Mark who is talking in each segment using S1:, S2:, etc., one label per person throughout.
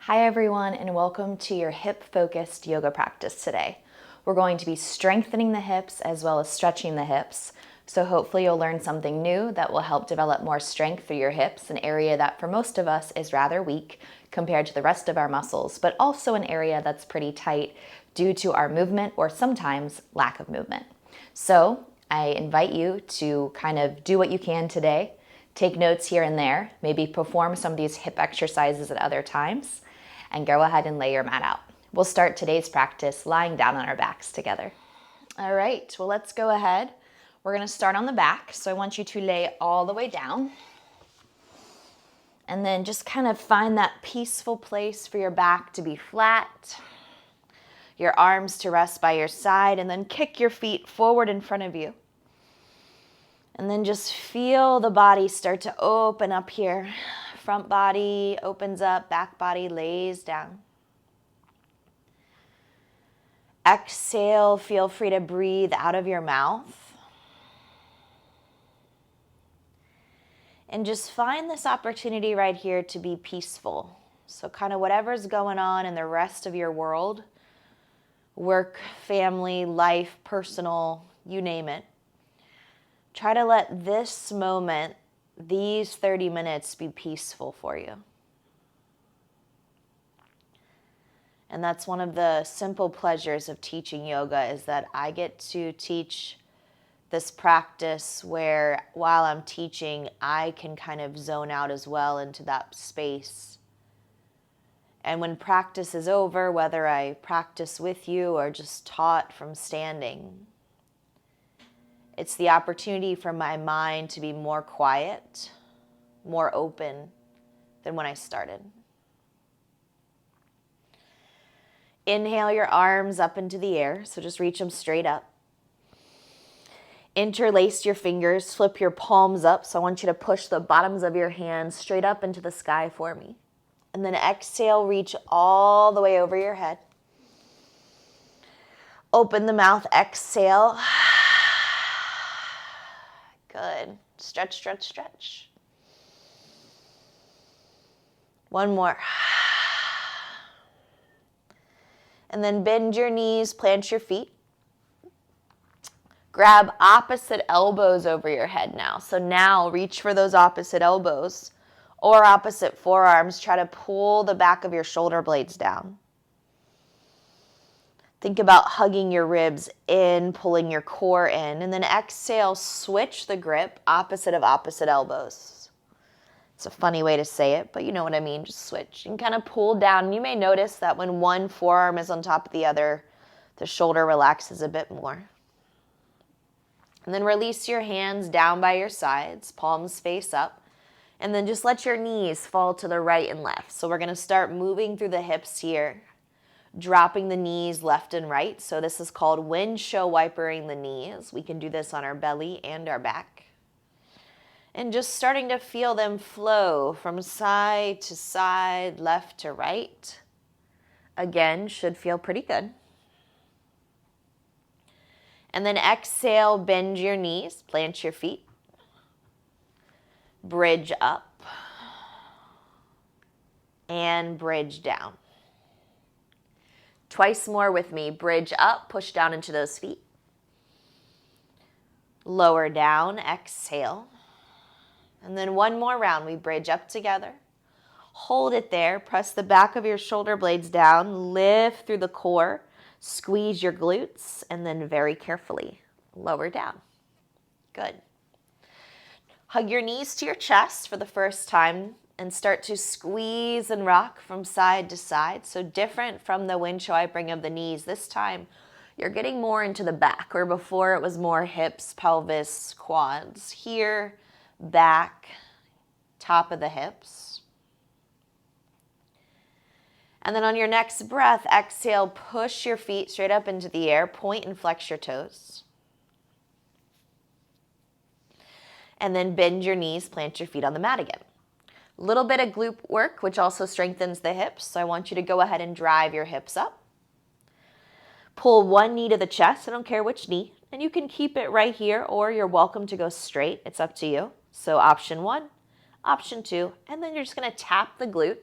S1: Hi everyone, and welcome to your hip-focused yoga practice today. We're going to be strengthening the hips as well as stretching the hips. So hopefully you'll learn something new that will help develop more strength through your hips, an area that for most of us is rather weak compared to the rest of our muscles, but also an area that's pretty tight due to our movement or sometimes lack of movement. So I invite you to kind of do what you can today. Take notes here and there, maybe perform some of these hip exercises at other times, and go ahead and lay your mat out. We'll start today's practice lying down on our backs together. All right, well, let's go ahead. We're gonna start on the back, so I want you to lay all the way down. And then just kind of find that peaceful place for your back to be flat, your arms to rest by your side, and then kick your feet forward in front of you. And then just feel the body start to open up here. Front body opens up, back body lays down. Exhale, feel free to breathe out of your mouth. And just find this opportunity right here to be peaceful. So kind of whatever's going on in the rest of your world, work, family, life, personal, you name it. Try to let this moment, these 30 minutes, be peaceful for you. And that's one of the simple pleasures of teaching yoga, is that I get to teach this practice where while I'm teaching, I can kind of zone out as well into that space. And when practice is over, whether I practice with you or just taught from standing, it's the opportunity for my mind to be more quiet, more open than when I started. Inhale your arms up into the air, so just reach them straight up. Interlace your fingers, flip your palms up, so I want you to push the bottoms of your hands straight up into the sky for me. And then exhale, reach all the way over your head. Open the mouth, exhale. Good. Stretch, stretch, stretch. One more. And then bend your knees, plant your feet. Grab opposite elbows over your head now. So now reach for those opposite elbows or opposite forearms. Try to pull the back of your shoulder blades down. Think about hugging your ribs in, pulling your core in, and then exhale, switch the grip, opposite of opposite elbows. It's a funny way to say it, but you know what I mean, just switch. And kind of pull down. You may notice that when one forearm is on top of the other, the shoulder relaxes a bit more. And then release your hands down by your sides, palms face up, and then just let your knees fall to the right and left. So we're gonna start moving through the hips here, dropping the knees left and right. So this is called windshield wipering the knees. We can do this on our belly and our back. And just starting to feel them flow from side to side, left to right. Again, should feel pretty good. And then exhale, bend your knees, plant your feet. Bridge up. And bridge down. Twice more with me. Bridge up, push down into those feet. Lower down, exhale. And then one more round. We bridge up together. Hold it there. Press the back of your shoulder blades down. Lift through the core. Squeeze your glutes. And then very carefully lower down. Good. Hug your knees to your chest for the first time and start to squeeze and rock from side to side. So different from the windshield wipering of the knees. This time, you're getting more into the back, where before it was more hips, pelvis, quads. Here, back, top of the hips. And then on your next breath, exhale, push your feet straight up into the air, point and flex your toes. And then bend your knees, plant your feet on the mat again. Little bit of glute work, which also strengthens the hips. So I want you to go ahead and drive your hips up. Pull one knee to the chest. I don't care which knee. And you can keep it right here, or you're welcome to go straight. It's up to you. So option one, option two, and then you're just going to tap the glute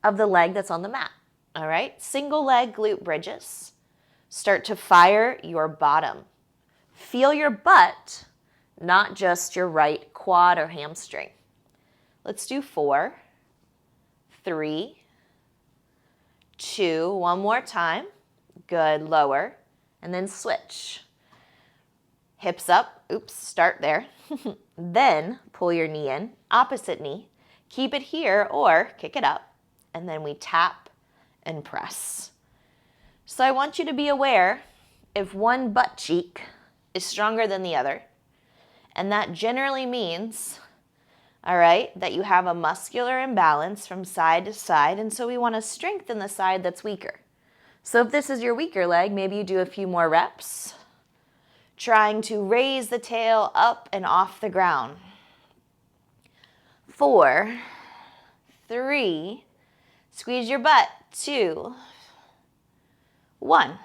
S1: of the leg that's on the mat. All right, single leg glute bridges. Start to fire your bottom. Feel your butt, not just your right quad or hamstring. Let's do 4, 3, 2, one more time. Good, lower, and then switch. Hips up, oops, start there. Then pull your knee in, opposite knee. Keep it here or kick it up, and then we tap and press. So I want you to be aware if one butt cheek is stronger than the other, and that generally means, all right, that you have a muscular imbalance from side to side, and so we want to strengthen the side that's weaker. So if this is your weaker leg, maybe you do a few more reps, trying to raise the tail up and off the ground. 4, 3, squeeze your butt, 2, 1.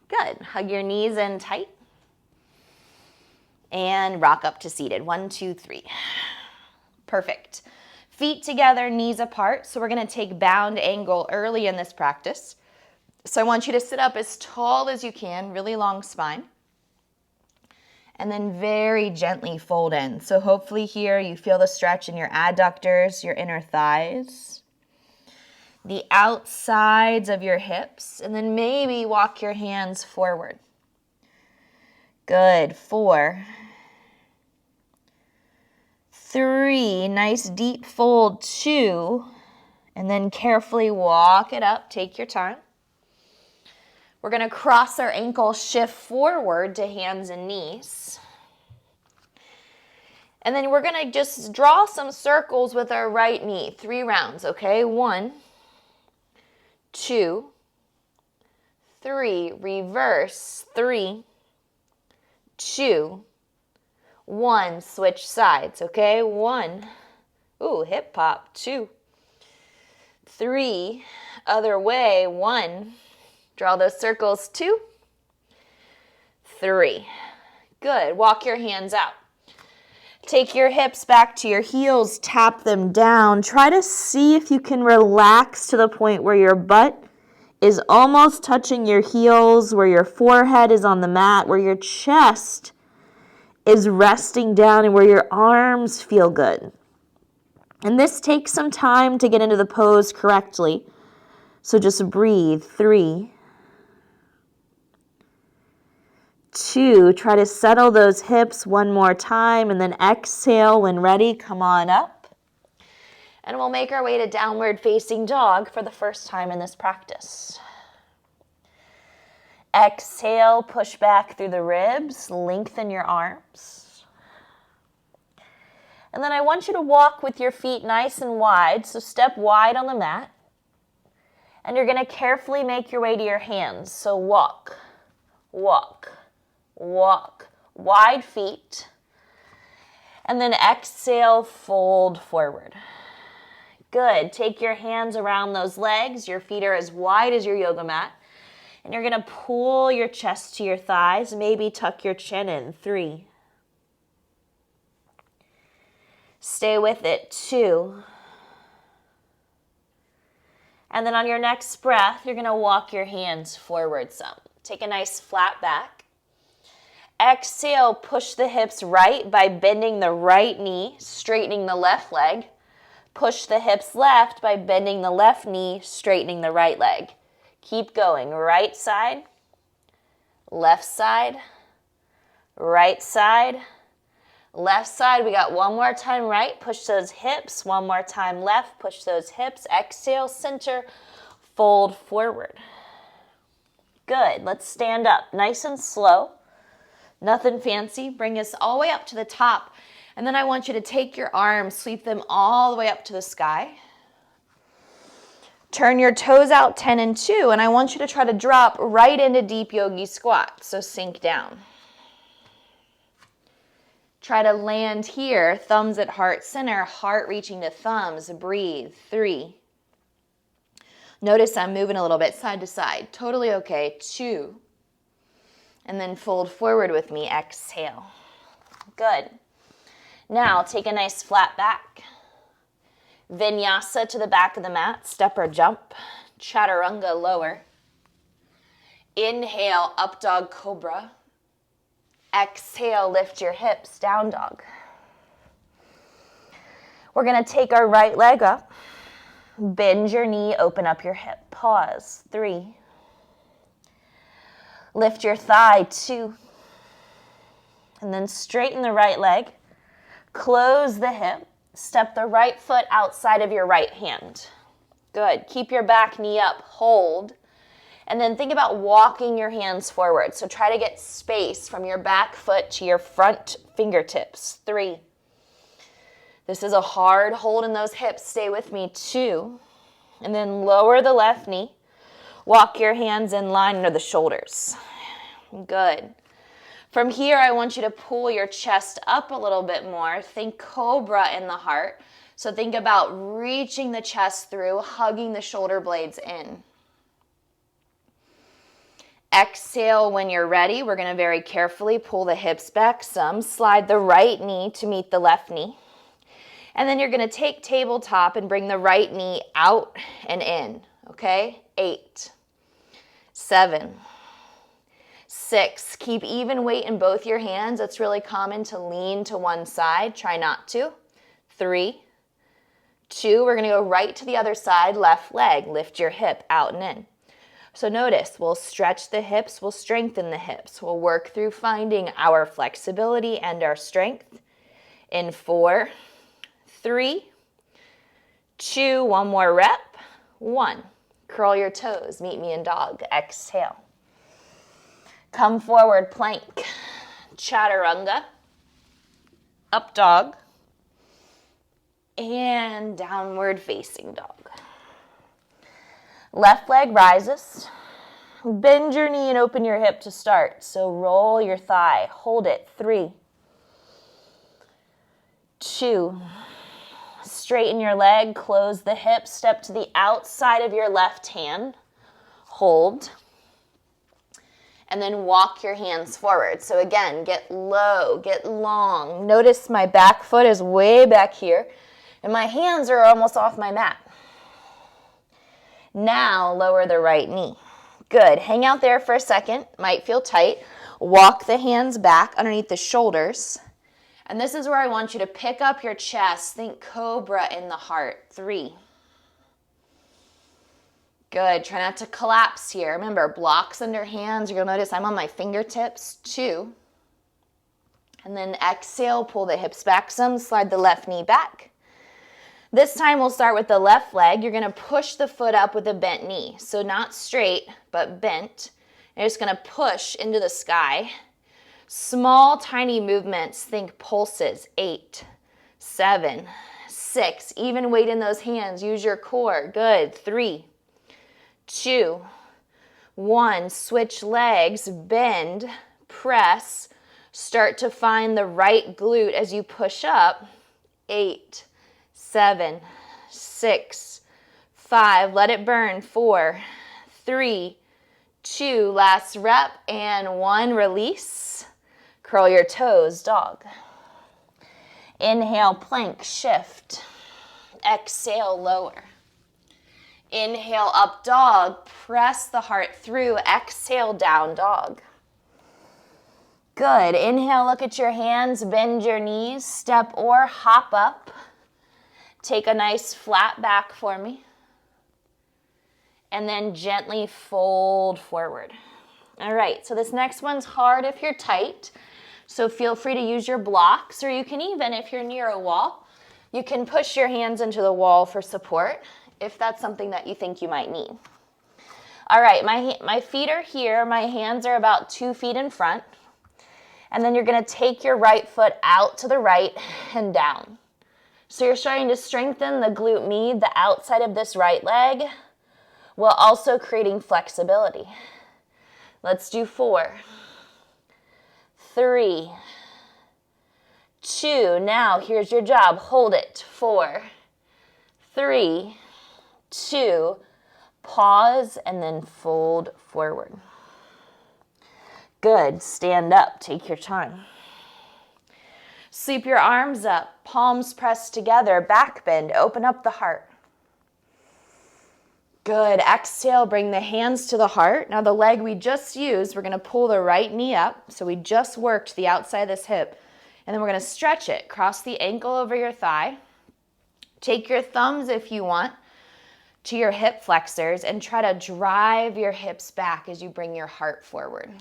S1: Good. Hug your knees in tight. And rock up to seated. 1, 2, 3. Perfect. Feet together, knees apart. So we're going to take bound angle early in this practice. So I want you to sit up as tall as you can, really long spine. And then very gently fold in. So hopefully here you feel the stretch in your adductors, your inner thighs, the outsides of your hips, and then maybe walk your hands forward. Good. 4, 3, nice deep fold. 2, and then carefully walk it up. Take your time. We're going to cross our ankle, shift forward to hands and knees. And then we're going to just draw some circles with our right knee. 3 rounds, okay? 1, 2, 3. Reverse. 3, 2, 1. Switch sides, okay? 1. Ooh, hip pop. 2, 3. Other way. 1. Draw those circles. 2, 3. Good. Walk your hands out. Take your hips back to your heels. Tap them down. Try to see if you can relax to the point where your butt is almost touching your heels, where your forehead is on the mat, where your chest is resting down, and where your arms feel good. And this takes some time to get into the pose correctly. So just breathe. 3, 2, try to settle those hips one more time, and then exhale when ready. Come on up. And we'll make our way to downward facing dog for the first time in this practice. Exhale, push back through the ribs, lengthen your arms. And then I want you to walk with your feet nice and wide, so step wide on the mat. And you're going to carefully make your way to your hands. So walk, walk, walk, wide feet. And then exhale, fold forward. Good. Take your hands around those legs. Your feet are as wide as your yoga mat. And you're going to pull your chest to your thighs. Maybe tuck your chin in. 3. Stay with it. 2. And then on your next breath, you're going to walk your hands forward some. Take a nice flat back. Exhale, push the hips right by bending the right knee, straightening the left leg. Push the hips left by bending the left knee, straightening the right leg. Keep going. Right side, left side, right side, left side. We got one more time right. Push those hips. One more time left. Push those hips. Exhale, center, fold forward. Good. Let's stand up nice and slow. Nothing fancy. Bring us all the way up to the top. And then I want you to take your arms, sweep them all the way up to the sky. Turn your toes out 10 and 2, and I want you to try to drop right into deep yogi squat. So sink down. Try to land here, thumbs at heart center, heart reaching to thumbs. Breathe. 3. Notice I'm moving a little bit side to side. Totally okay. 2. And then fold forward with me. Exhale. Good. Now take a nice flat back. Vinyasa to the back of the mat, step or jump. Chaturanga lower. Inhale, up dog cobra. Exhale, lift your hips, down dog. We're gonna take our right leg up. Bend your knee, open up your hip. Pause, 3. Lift your thigh, 2. And then straighten the right leg. Close the hip. Step the right foot outside of your right hand. Good. Keep your back knee up. Hold. And then think about walking your hands forward. So try to get space from your back foot to your front fingertips. 3. This is a hard hold in those hips. Stay with me. 2. And then lower the left knee. Walk your hands in line under the shoulders. Good. From here, I want you to pull your chest up a little bit more. Think cobra in the heart. So think about reaching the chest through, hugging the shoulder blades in. Exhale when you're ready. We're going to very carefully pull the hips back some. Slide the right knee to meet the left knee. And then you're going to take tabletop and bring the right knee out and in. Okay? 8, 7, 6. Keep even weight in both your hands. It's really common to lean to one side. Try not to. 3, 2. We're going to go right to the other side. Left leg. Lift your hip out and in. So notice, we'll stretch the hips. We'll strengthen the hips. We'll work through finding our flexibility and our strength. In 4, 3, 2. One more rep. 1. Curl your toes. Meet me in dog. Exhale. Come forward, plank, chaturanga, up dog, and downward facing dog. Left leg rises. Bend your knee and open your hip to start. So roll your thigh, hold it. 3, 2. Straighten your leg, close the hip, step to the outside of your left hand, hold. And then walk your hands forward. So again, get low, get long. Notice my back foot is way back here, and my hands are almost off my mat. Now, lower the right knee. Good. Hang out there for a second. Might feel tight. Walk the hands back underneath the shoulders. And this is where I want you to pick up your chest. Think cobra in the heart. 3. Good. Try not to collapse here. Remember, blocks under hands. You'll notice I'm on my fingertips. 2. And then exhale, pull the hips back some. Slide the left knee back. This time we'll start with the left leg. You're going to push the foot up with a bent knee. So not straight, but bent. You're just going to push into the sky. Small, tiny movements. Think pulses. 8, 7, 6. Even weight in those hands. Use your core. Good. 3, 2, 1. Switch legs, bend, press. Start to find the right glute as you push up. 8, 7, 6, 5. Let it burn. 4, 3, 2. Last rep and 1. Release. Curl your toes, dog. Inhale, plank, shift. Exhale, lower. Inhale, up dog. Press the heart through. Exhale, down dog. Good. Inhale, look at your hands. Bend your knees. Step or hop up. Take a nice flat back for me. And then gently fold forward. All right, so this next one's hard if you're tight. So feel free to use your blocks, or you can even, if you're near a wall, you can push your hands into the wall for support, if that's something that you think you might need. All right, my feet are here. My hands are about 2 feet in front. And then you're going to take your right foot out to the right and down. So you're starting to strengthen the glute med, the outside of this right leg, while also creating flexibility. Let's do 4, 3, 2. Now here's your job. Hold it. 4, 3, 2. Pause and then fold forward. Good. Stand up. Take your time. Sweep your arms up, palms pressed together, back bend, open up the heart. Good. Exhale, bring the hands to the heart. Now the leg we just used, we're going to pull the right knee up. So we just worked the outside of this hip. And then we're going to stretch it. Cross the ankle over your thigh. Take your thumbs, if you want, to your hip flexors and try to drive your hips back as you bring your heart forward.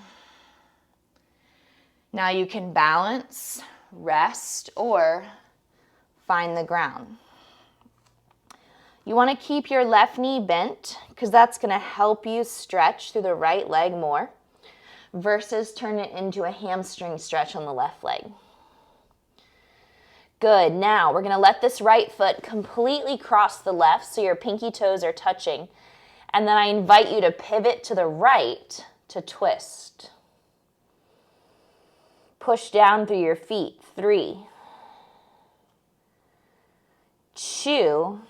S1: Now you can balance, rest, or find the ground. You want to keep your left knee bent because that's going to help you stretch through the right leg more versus turn it into a hamstring stretch on the left leg. Good. Now we're going to let this right foot completely cross the left so your pinky toes are touching. And then I invite you to pivot to the right to twist. Push down through your feet. 3, 2,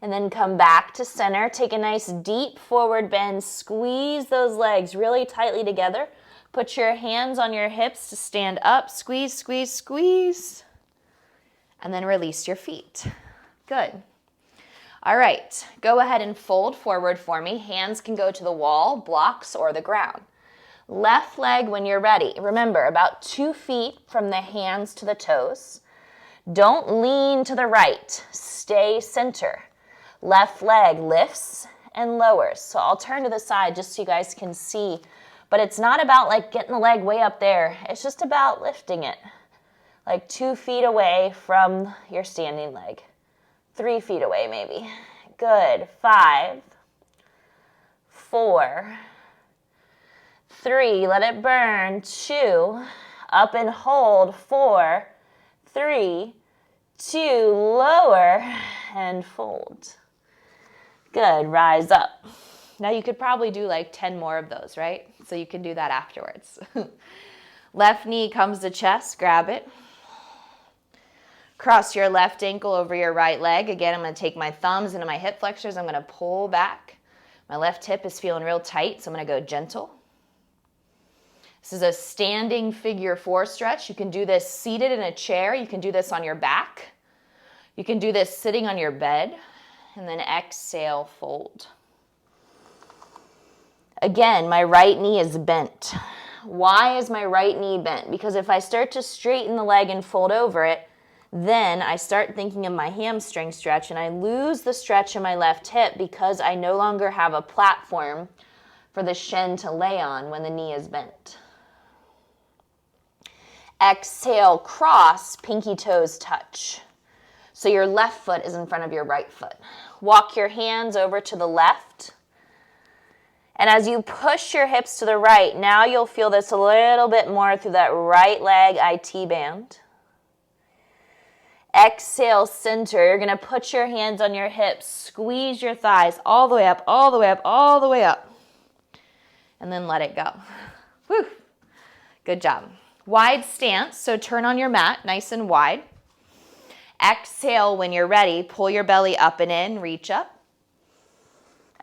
S1: and then come back to center. Take a nice deep forward bend. Squeeze those legs really tightly together. Put your hands on your hips to stand up. Squeeze, squeeze, squeeze. And then release your feet. Good. All right. Go ahead and fold forward for me. Hands can go to the wall, blocks, or the ground. Left leg when you're ready. Remember, about 2 feet from the hands to the toes. Don't lean to the right. Stay center. Left leg lifts and lowers. So I'll turn to the side just so you guys can see. But it's not about like getting the leg way up there. It's just about lifting it. Like 2 feet away from your standing leg. 3 feet away maybe. Good. 5, 4, 3. Let it burn. 2. Up and hold. 4, 3, 2. Lower and fold. Good. Rise up. Now you could probably do like 10 more of those, right? So you can do that afterwards. Left knee comes to chest, grab it. Cross your left ankle over your right leg. Again, I'm going to take my thumbs into my hip flexors. I'm going to pull back. My left hip is feeling real tight, so I'm going to go gentle. This is a standing figure 4 stretch. You can do this seated in a chair. You can do this on your back. You can do this sitting on your bed. And then exhale, fold. Again, my right knee is bent. Why is my right knee bent? Because if I start to straighten the leg and fold over it, then I start thinking of my hamstring stretch and I lose the stretch in my left hip because I no longer have a platform for the shin to lay on when the knee is bent. Exhale, cross, pinky toes touch. So your left foot is in front of your right foot. Walk your hands over to the left. And as you push your hips to the right, now you'll feel this a little bit more through that right leg IT band. Exhale, center. You're going to put your hands on your hips. Squeeze your thighs all the way up, all the way up, all the way up. And then let it go. Whew. Good job. Wide stance, so turn on your mat nice and wide. Exhale when you're ready. Pull your belly up and in, reach up.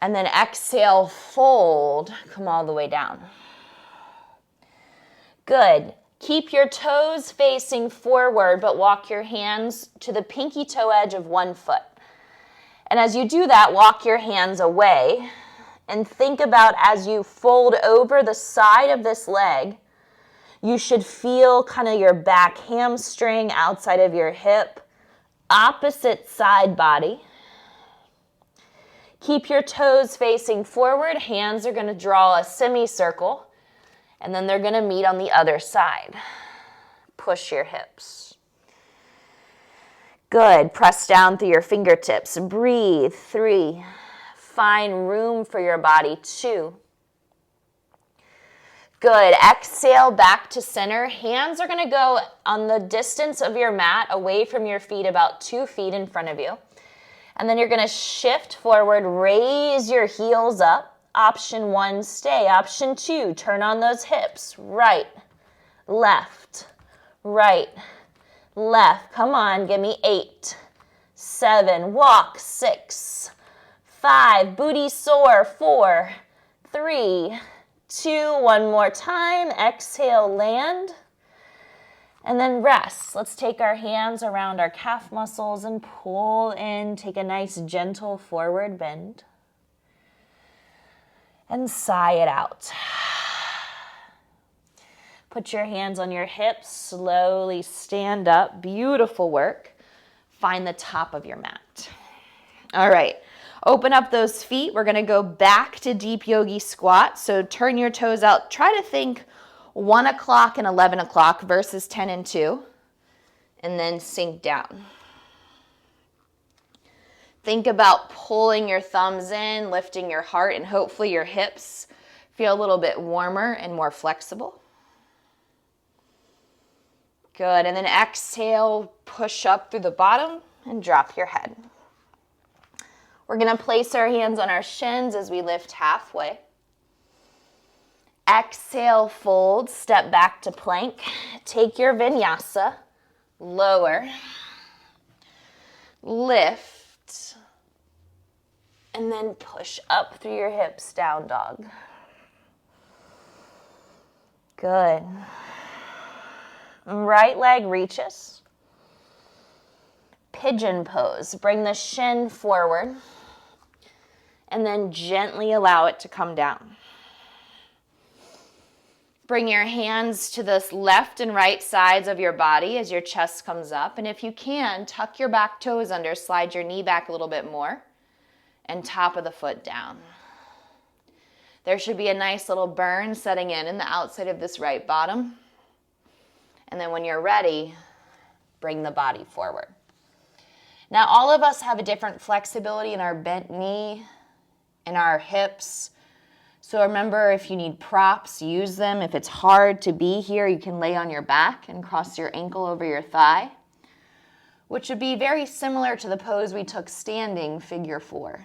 S1: And then exhale, fold, come all the way down. Good. Keep your toes facing forward, but walk your hands to the pinky toe edge of one foot. And as you do that, walk your hands away and think about as you fold over the side of this leg, you should feel kind of your back hamstring outside of your hip, opposite side body. Keep your toes facing forward. Hands are going to draw a semicircle, and then they're going to meet on the other side. Push your hips. Good. Press down through your fingertips. Breathe. 3. Find room for your body. 2. Good. Exhale back to center. Hands are going to go on the distance of your mat away from your feet, about 2 feet in front of you. And then you're going to shift forward, raise your heels up. Option 1, stay. Option 2, turn on those hips. Right, left, right, left. Come on, give me 8, 7, walk, 6, 5, booty soar, 4, 3, 2, one more time. Exhale, land. And then rest. Let's take our hands around our calf muscles and pull in. Take a nice gentle forward bend. And sigh it out. Put your hands on your hips. Slowly stand up. Beautiful work. Find the top of your mat. All right. Open up those feet. We're going to go back to deep yogi squat. So turn your toes out. Try to think 1 o'clock and 11 o'clock versus 10 and 2. And then sink down. Think about pulling your thumbs in, lifting your heart, and hopefully your hips feel a little bit warmer and more flexible. Good. And then exhale, push up through the bottom and drop your head. We're going to place our hands on our shins as we lift halfway. Exhale, fold, step back to plank. Take your vinyasa, lower, lift, and then push up through your hips, down dog. Good. Right leg reaches. Pigeon pose. Bring the shin forward and then gently allow it to come down. Bring your hands to the left and right sides of your body as your chest comes up. And if you can, tuck your back toes under, slide your knee back a little bit more, and top of the foot down. There should be a nice little burn setting in the outside of this right bottom. And then when you're ready, bring the body forward. Now, all of us have a different flexibility in our bent knee, in our hips. So remember, if you need props, use them. If it's hard to be here, you can lay on your back and cross your ankle over your thigh, which would be very similar to the pose we took standing, figure 4.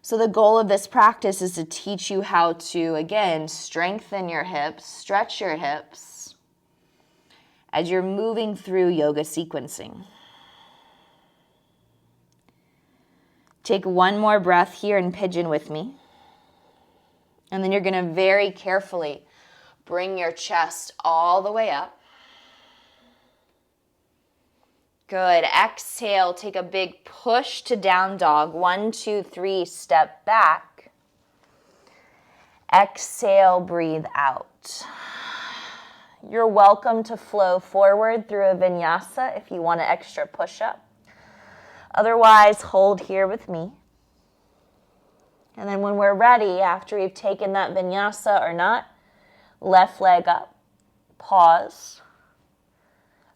S1: So the goal of this practice is to teach you how to, again, strengthen your hips, stretch your hips as you're moving through yoga sequencing. Take one more breath here in pigeon with me. And then you're going to very carefully bring your chest all the way up. Good. Exhale, take a big push to down dog. 1, 2, 3, step back. Exhale, breathe out. You're welcome to flow forward through a vinyasa if you want an extra push-up. Otherwise, hold here with me. And then when we're ready, after we've taken that vinyasa or not, left leg up, pause.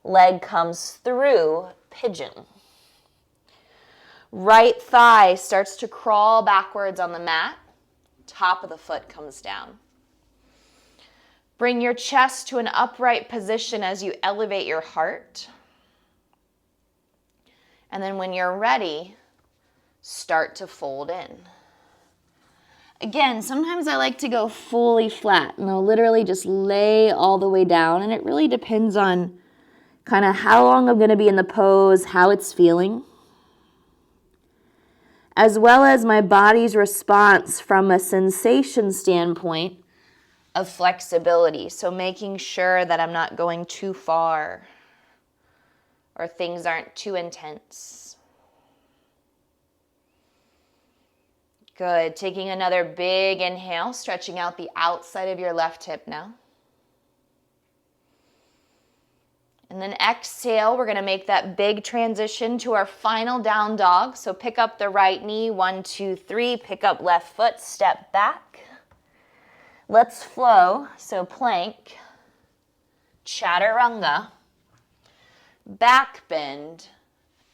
S1: Leg comes through, pigeon. Right thigh starts to crawl backwards on the mat. Top of the foot comes down. Bring your chest to an upright position as you elevate your heart. And then when you're ready, start to fold in. Again, sometimes I like to go fully flat, and I'll literally just lay all the way down, and it really depends on kind of how long I'm going to be in the pose, how it's feeling, as well as my body's response from a sensation standpoint of flexibility. So making sure that I'm not going too far or things aren't too intense. Good. Taking another big inhale, stretching out the outside of your left hip now. And then exhale, we're going to make that big transition to our final down dog. So pick up the right knee, 1, 2, 3, pick up left foot, step back. Let's flow. So plank, chaturanga, back bend,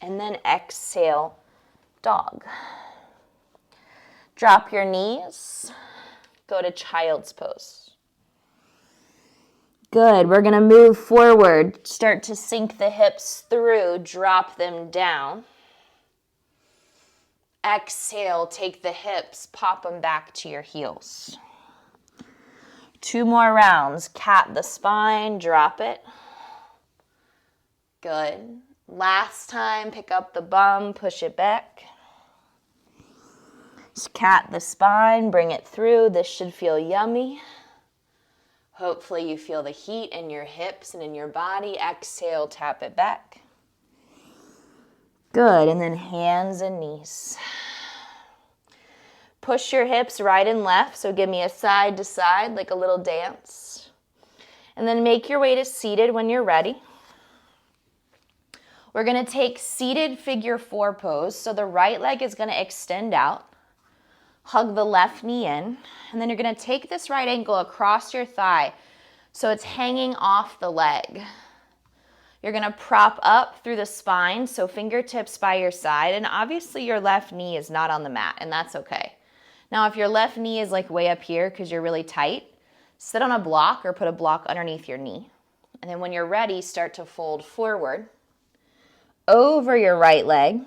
S1: and then exhale, dog. Drop your knees, go to child's pose. Good, we're gonna move forward, start to sink the hips through, drop them down. Exhale, take the hips, pop them back to your heels. 2 more rounds, cat the spine, drop it. Good. Last time, pick up the bum, push it back. Just cat the spine, bring it through. This should feel yummy. Hopefully you feel the heat in your hips and in your body. Exhale, tap it back. Good, and then hands and knees. Push your hips right and left, so give me a side to side, like a little dance. And then make your way to seated when you're ready. We're gonna take seated figure 4 pose, so the right leg is gonna extend out. Hug the left knee in, and then you're gonna take this right ankle across your thigh so it's hanging off the leg. You're gonna prop up through the spine, so fingertips by your side, and obviously your left knee is not on the mat, and that's okay. Now, if your left knee is like way up here because you're really tight, sit on a block or put a block underneath your knee. And then when you're ready, start to fold forward over your right leg.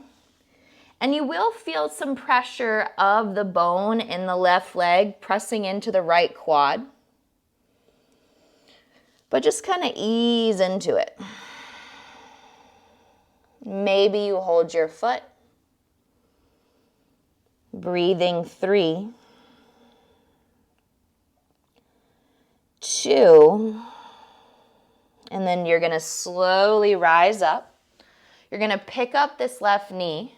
S1: And you will feel some pressure of the bone in the left leg pressing into the right quad. But just kind of ease into it. Maybe you hold your foot. Breathing 3, 2, and then you're going to slowly rise up. You're going to pick up this left knee.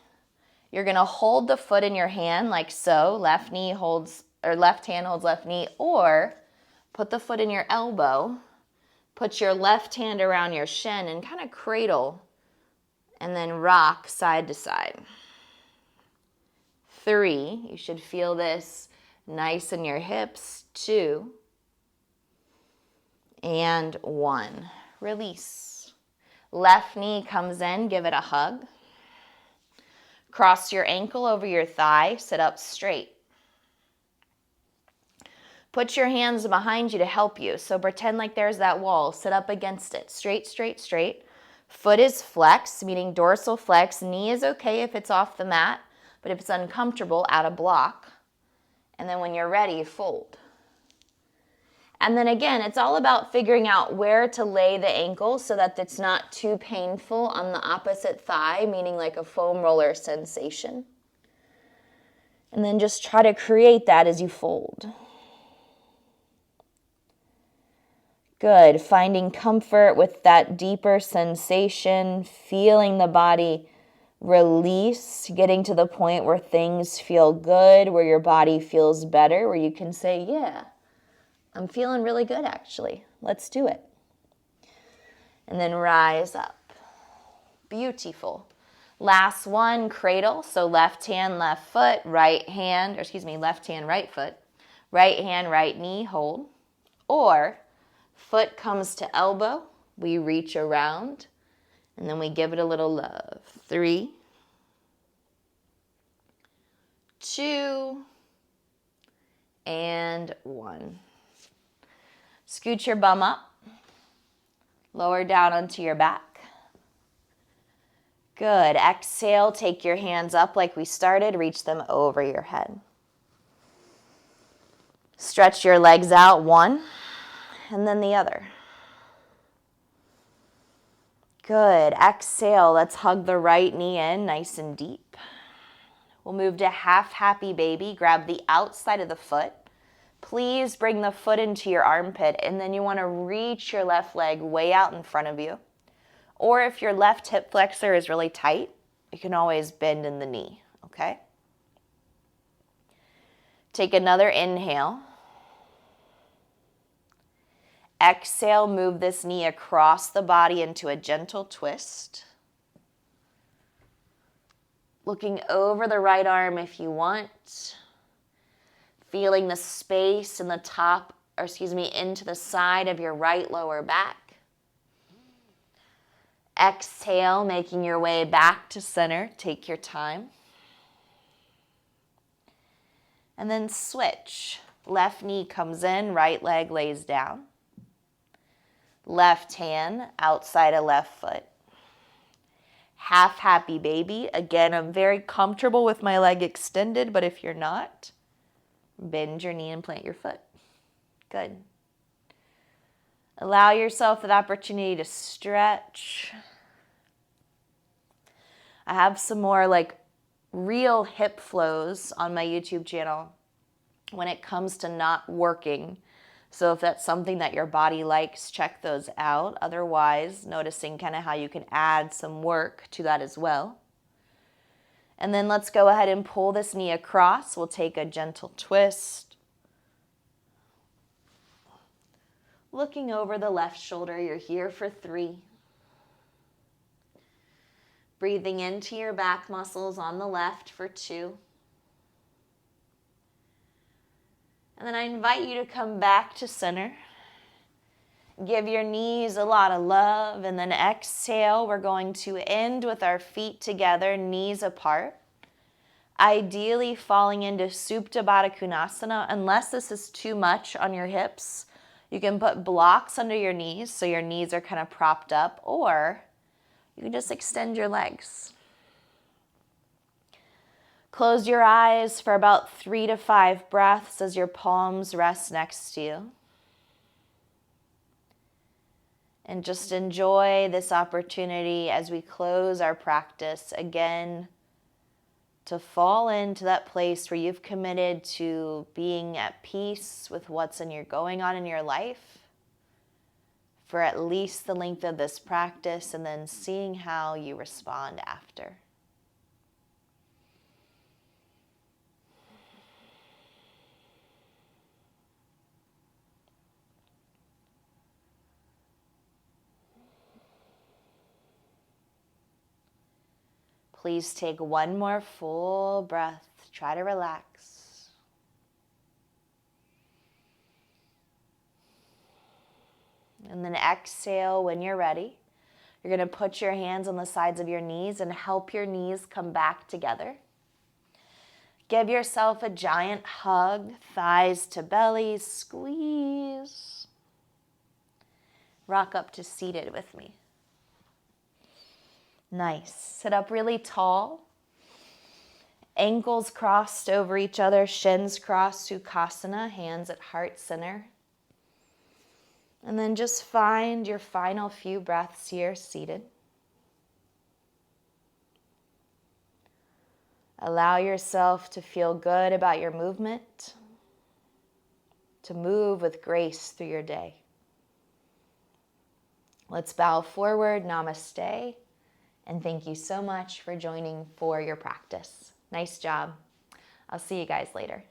S1: You're going to hold the foot in your hand like so. Left knee holds, or left hand holds left knee, or put the foot in your elbow. Put your left hand around your shin and kind of cradle and then rock side to side. 3, you should feel this nice in your hips. 2, and 1. Release. Left knee comes in, give it a hug. Cross your ankle over your thigh, sit up straight. Put your hands behind you to help you. So pretend like there's that wall, sit up against it. Straight, straight, straight. Foot is flexed, meaning dorsal flex. Knee is okay if it's off the mat, but if it's uncomfortable, add a block. And then when you're ready, fold. And then again, it's all about figuring out where to lay the ankle so that it's not too painful on the opposite thigh, meaning like a foam roller sensation. And then just try to create that as you fold. Good. Finding comfort with that deeper sensation, feeling the body release, getting to the point where things feel good, where your body feels better, where you can say, yeah, I'm feeling really good actually. Let's do it. And then rise up. Beautiful. Last one, cradle. So left hand, left foot, left hand, right foot. Right hand, right knee, hold. Or foot comes to elbow, we reach around, and then we give it a little love. 3, 2, and 1. Scoot your bum up, lower down onto your back. Good. Exhale, take your hands up like we started, reach them over your head. Stretch your legs out, 1, and then the other. Good. Exhale, let's hug the right knee in nice and deep. We'll move to half happy baby. Grab the outside of the foot. Please bring the foot into your armpit, and then you want to reach your left leg way out in front of you. Or if your left hip flexor is really tight, you can always bend in the knee, okay? Take another inhale. Exhale, move this knee across the body into a gentle twist. Looking over the right arm if you want. Feeling the space in the top, into the side of your right lower back. Exhale, making your way back to center. Take your time. And then switch. Left knee comes in, right leg lays down. Left hand outside of left foot. Half happy baby. Again, I'm very comfortable with my leg extended, but if you're not, bend your knee and plant your foot. Good. Allow yourself the opportunity to stretch. I have some more real hip flows on my YouTube channel when it comes to not working So if that's something that your body likes, check those out. Otherwise, noticing kind of how you can add some work to that as well. And then let's go ahead and pull this knee across. We'll take a gentle twist. Looking over the left shoulder, you're here for 3. Breathing into your back muscles on the left for 2. And then I invite you to come back to center. Give your knees a lot of love, and then exhale. We're going to end with our feet together, knees apart. Ideally falling into Supta Baddha Konasana. Unless this is too much on your hips, you can put blocks under your knees so your knees are kind of propped up, or you can just extend your legs. Close your eyes for about 3 to 5 breaths as your palms rest next to you. And just enjoy this opportunity as we close our practice again to fall into that place where you've committed to being at peace with what's going on in your life for at least the length of this practice, and then seeing how you respond after. Please take one more full breath. Try to relax. And then exhale when you're ready. You're going to put your hands on the sides of your knees and help your knees come back together. Give yourself a giant hug, thighs to belly, squeeze. Rock up to seated with me. Nice. Sit up really tall. Ankles crossed over each other, shins crossed, Sukhasana, hands at heart center. And then just find your final few breaths here seated. Allow yourself to feel good about your movement, to move with grace through your day. Let's bow forward, Namaste. And thank you so much for joining for your practice. Nice job. I'll see you guys later.